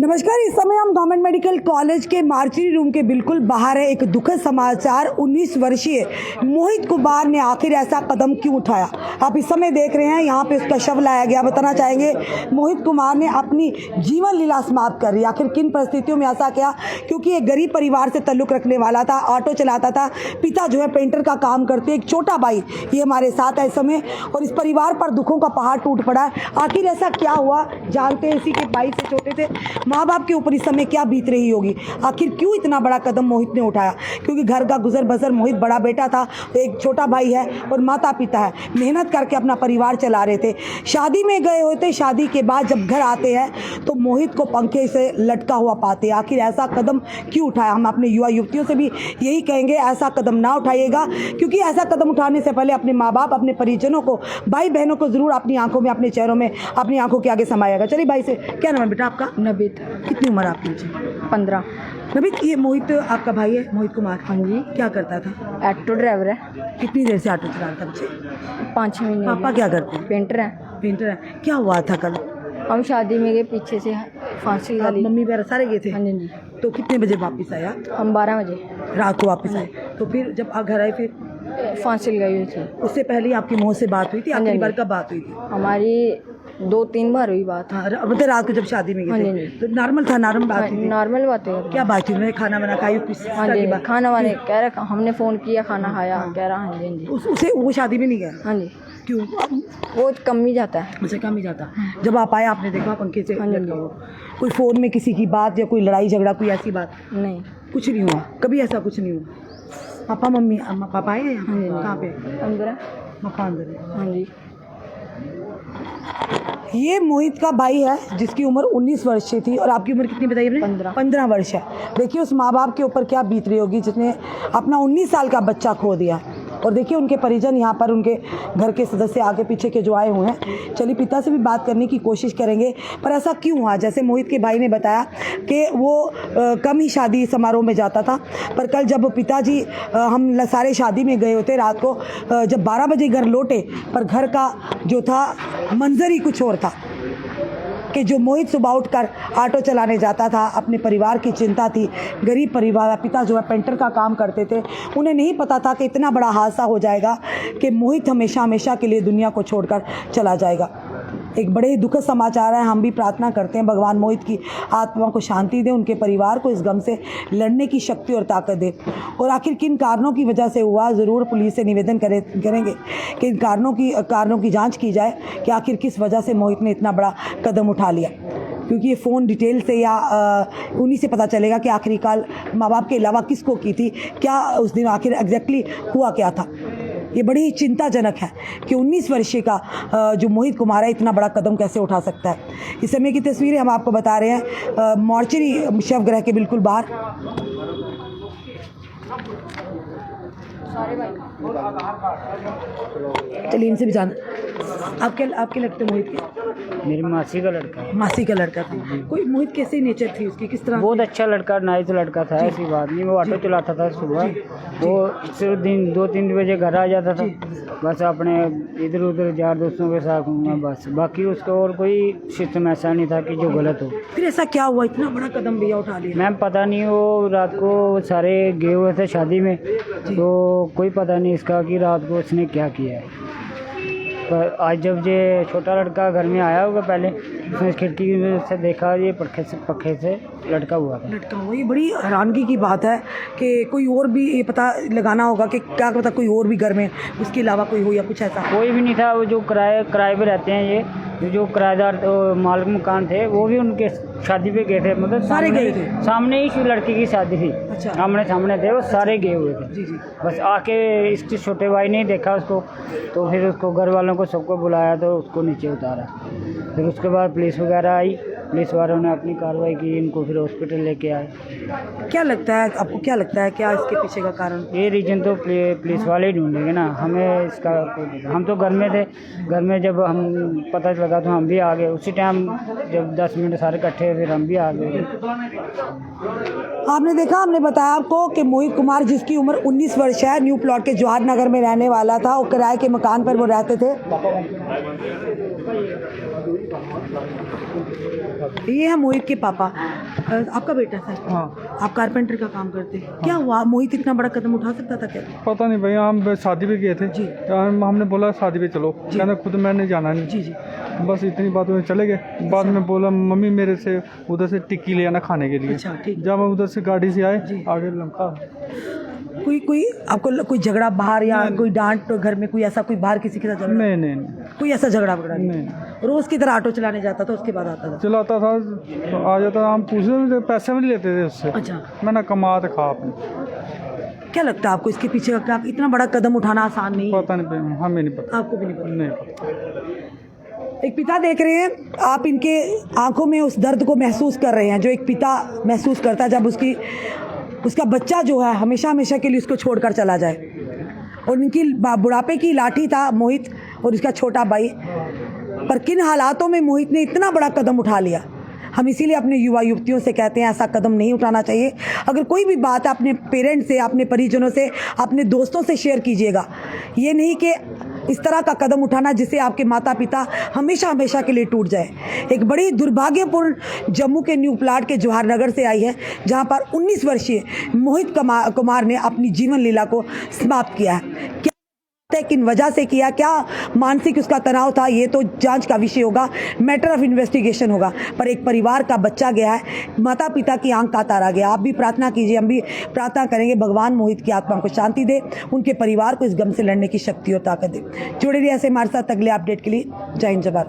नमस्कार। इस समय हम गवर्नमेंट मेडिकल कॉलेज के मार्चरी रूम के बिल्कुल बाहर है। एक दुखद समाचार, 19 वर्षीय मोहित कुमार ने आखिर ऐसा कदम क्यों उठाया, आप इस समय देख रहे हैं। यहाँ पे उसका शव लाया गया। बताना चाहेंगे मोहित कुमार ने अपनी जीवन लीला समाप्त कर ली। आखिर किन परिस्थितियों में ऐसा किया, क्योंकि एक गरीब परिवार से ताल्लुक़ रखने वाला था, ऑटो चलाता था, पिता जो है पेंटर का काम करते, एक छोटा भाई ये हमारे साथ है इस समय, और इस परिवार पर दुखों का पहाड़ टूट पड़ा है। आखिर ऐसा क्या हुआ जानते हैं। इसी के भाई से छोटे थे, माँ बाप के ऊपर इस समय क्या बीत रही होगी, आखिर क्यों इतना बड़ा कदम मोहित ने उठाया। क्योंकि घर का गुजर बसर, मोहित बड़ा बेटा था, एक छोटा भाई है और माता पिता है, मेहनत करके अपना परिवार चला रहे थे। शादी में गए होते, शादी के बाद जब घर आते हैं तो मोहित को पंखे से लटका हुआ पाते। आखिर ऐसा कदम क्यों उठाया। हम अपने युवा युवतियों से भी यही कहेंगे, ऐसा कदम ना उठाइएगा, क्योंकि ऐसा कदम उठाने से पहले अपने माँ बाप, अपने परिजनों को, भाई बहनों को जरूर अपनी आंखों में, अपने चेहरों में, अपनी आंखों के आगे समाएगा। चलिए भाई से, क्या नाम है बेटा आपका? नबीत। कितनी उम्र आपकी? 15। नबीत, ये मोहित आपका भाई है, मोहित कुमार? हाँ जी। क्या करता था? ऑटो ड्राइवर है। कितनी देर से ऑटो चला रहा था बच्चे? 5 महीने। पापा क्या करते हैं? पेंटर है। पेंटर है। क्या हुआ था कल? हम शादी में गए, पीछे से फांसी आप वाली। मम्मी वगैरह सारे गए थे? हाँ जी। तो कितने बजे वापस आया? हम 12 बजे रात को वापस आए। तो फिर जब आप घर आए, फिर फांसी लगाई हुई थी। उससे पहले आपकी मोह से बात हुई थी? हाँ जी। आखिरी बार कब बात हुई थी? हमारी 2-3 बार हुई बात। हाँ, मतलब रात को जब शादी में हाँ गए जी। थे तो नॉर्मल था? नॉर्मल बात हुई थी? नॉर्मल बातें कर रहे क्या बात हुई? मैंने खाना बना खाई किस हाँ तरह की जी। बात? खाना वाने कह रहा, हमने फ़ोन किया, खाना खाया, कह रहा हाँ जी हाँ जी। उसे वो शादी में नहीं गया? हाँ जी। क्यों? वो कम ही जाता है। मुझे कम ही जाता। जब आप आए आपने देखा पंखे से हाँ जी। लटका हुआ। कोई फ़ोन में किसी की बात या कोई लड़ाई झगड़ा, कोई ऐसी बात? नहीं, कुछ नहीं हुआ, कभी ऐसा कुछ नहीं हुआ। पापा मम्मी पापा आए हैं हाँ जी। कहाँ पे? अंदर है। पापा अंदर है। हाँ जी। ये मोहित का भाई है जिसकी उम्र 19 वर्ष की थी, और आपकी उम्र कितनी बताइए आपने? 15 वर्ष है। देखिए उस माँ बाप के ऊपर क्या बीत रही होगी जिसने अपना 19 साल का बच्चा खो दिया। और देखिए उनके परिजन यहाँ पर, उनके घर के सदस्य आगे पीछे के जो आए हुए हैं। चलिए पिता से भी बात करने की कोशिश करेंगे, पर ऐसा क्यों हुआ। जैसे मोहित के भाई ने बताया कि वो कम ही शादी समारोह में जाता था, पर कल जब पिताजी हम सारे शादी में गए होते रात को, जब 12 बजे घर लौटे, पर घर का जो था मंजर ही कुछ और था। कि जो मोहित सुबह उठकर ऑटो चलाने जाता था, अपने परिवार की चिंता थी, गरीब परिवार, पिता जो है पेंटर का काम करते थे, उन्हें नहीं पता था कि इतना बड़ा हादसा हो जाएगा कि मोहित हमेशा हमेशा के लिए दुनिया को छोड़कर चला जाएगा। एक बड़े ही दुखद समाचार है। हम भी प्रार्थना करते हैं भगवान मोहित की आत्मा को शांति दे, उनके परिवार को इस गम से लड़ने की शक्ति और ताकत दे। और आखिर किन कारणों की वजह से हुआ, ज़रूर पुलिस से निवेदन करेंगे कि इन कारणों की जांच की जाए कि आखिर किस वजह से मोहित ने इतना बड़ा कदम उठा लिया। क्योंकि ये फ़ोन डिटेल से या उन्हीं से पता चलेगा कि आखिरी काल माँ बाप के अलावा किसको की थी, क्या उस दिन आखिर एग्जैक्टली हुआ क्या था। ये बड़ी ही चिंताजनक है कि 19 वर्षीय का जो मोहित कुमार है इतना बड़ा कदम कैसे उठा सकता है। इस समय की तस्वीरें हम आपको बता रहे हैं मॉर्चरी शवगृह के बिल्कुल बाहर। चलिए इनसे भी जाना। आपके लगते मोहित के? मेरी मासी का लड़का है। मासी का लड़का था। कोई मोहित कैसी नेचर थी उसकी, किस तरह? बहुत अच्छा लड़का, नाइस लड़का था, ऐसी बात नहीं। वो ऑटो चलाता था सुबह, वो सिर्फ दिन 2-3 बजे घर आ जाता था, बस अपने इधर उधर यार दोस्तों के साथ घूमना, बस। बाकी उसका और कोई सिस्टम ऐसा नहीं था कि जो गलत हो। फिर ऐसा क्या हुआ, इतना बड़ा कदम भैया उठा लिया? मैम पता नहीं, वो रात को सारे गए हुए थे शादी में, तो कोई पता नहीं इसका कि रात को उसने क्या किया है। पर आज जब ये छोटा लड़का घर में आया होगा, पहले उसने खिड़की से देखा, ये पखे से लटका हुआ था। लटका हुआ। ये बड़ी हैरानगी की बात है कि कोई और भी, ये पता लगाना होगा कि क्या पता कोई और भी घर में उसके अलावा कोई हो या कुछ ऐसा। कोई भी नहीं था। वो जो किराए पे रहते हैं, ये जो किराएदार मालिक मकान थे, वो भी उनके शादी पे गए थे। मतलब सारे गए थे? सामने ही लड़की की शादी थी। अच्छा। आमने सामने थे, वो सारे गए हुए थे। जी जी। बस आके इसके छोटे भाई ने देखा उसको, तो फिर उसको घर वालों को सबको बुलाया, तो उसको नीचे उतारा। फिर उसके बाद पुलिस वगैरह आई, पुलिस वालों ने अपनी कार्रवाई की, इनको फिर हॉस्पिटल लेके आए। क्या लगता है आपको, क्या लगता है क्या इसके पीछे का कारण? ये रीजन तो पुलिस वाले ही ढूंढेंगे ना, हमें इसका। हम तो घर में थे, घर में जब हम पता लगा तो हम भी आ गए उसी टाइम, जब 10 मिनट सारे इकट्ठे, फिर हम भी आ गए। आपने देखा, हमने बताया आपको कि मोहित कुमार जिसकी उम्र 19 वर्ष है, न्यू प्लॉट के जवाहर नगर में रहने वाला था, और किराए के मकान पर वो रहते थे। ये है मोहित के पापा। आपका बेटा सर? हाँ, आप कारपेंटर का काम करते हैं। क्या हुआ, मोहित इतना बड़ा कदम उठा सकता था क्या? पता नहीं भैया, हम शादी पे गए थे जी। हमने बोला शादी पे चलो, कहना खुद मैंने जाना नहीं। जी जी। बस इतनी बात में चले गए। बाद में बोला मम्मी मेरे से उधर से टिक्की ले आना खाने के लिए। अच्छा, ठीक। जब हम उधर से गाड़ी से आए, जी। आगे लमका। कोई आपको कोई झगड़ा बाहर या कोई डांट घर में, कोई ऐसा कोई बाहर किसी के साथ झगड़ा? नहीं नहीं नहीं कोई ऐसा झगड़ा वगड़ा नहीं। रोज की तरह ऑटो चलाने जाता था, उसके बाद आता था? चलाता था, आ जाता। हम पूछते पैसे भी नहीं लेते थे उससे। अच्छा। मैंने कमा तो खा अपने। क्या लगता है आपको इसके पीछे का क्या? इतना बड़ा कदम उठाना आसान नहीं है? पता नहीं भैया, हमें नहीं पता। आपको भी नहीं पता? नहीं पता। एक पिता देख रहे हैं आप, इनके आंखों में उस दर्द को महसूस कर रहे हैं जो एक पिता महसूस करता है जब उसका बच्चा जो है हमेशा हमेशा के लिए उसको छोड़कर चला जाए। और इनकी बुढ़ापे की लाठी था मोहित और उसका छोटा भाई, पर किन हालातों में मोहित ने इतना बड़ा कदम उठा लिया। हम इसीलिए अपने युवा युवतियों से कहते हैं ऐसा कदम नहीं उठाना चाहिए। अगर कोई भी बात अपने पेरेंट्स से, अपने परिजनों से, अपने दोस्तों से शेयर कीजिएगा। ये नहीं कि इस तरह का कदम उठाना जिससे आपके माता पिता हमेशा हमेशा के लिए टूट जाए। एक बड़ी दुर्भाग्यपूर्ण जम्मू के न्यू प्लाट के जवाहर नगर से आई है, जहां पर 19 वर्षीय मोहित कुमार ने अपनी जीवन लीला को समाप्त किया है। किन वजह से किया, क्या मानसिक उसका तनाव था, ये तो जांच का विषय होगा, मैटर ऑफ इन्वेस्टिगेशन होगा। पर एक परिवार का बच्चा गया है, माता पिता की आंख का तारा गया। आप भी प्रार्थना कीजिए, हम भी प्रार्थना करेंगे भगवान मोहित की आत्मा को शांति दे, उनके परिवार को इस गम से लड़ने की शक्ति और ताकत दे। जुड़े रहिए ऐसे हमारे साथ अगले अपडेट के लिए। जय हिंद, जय भारत।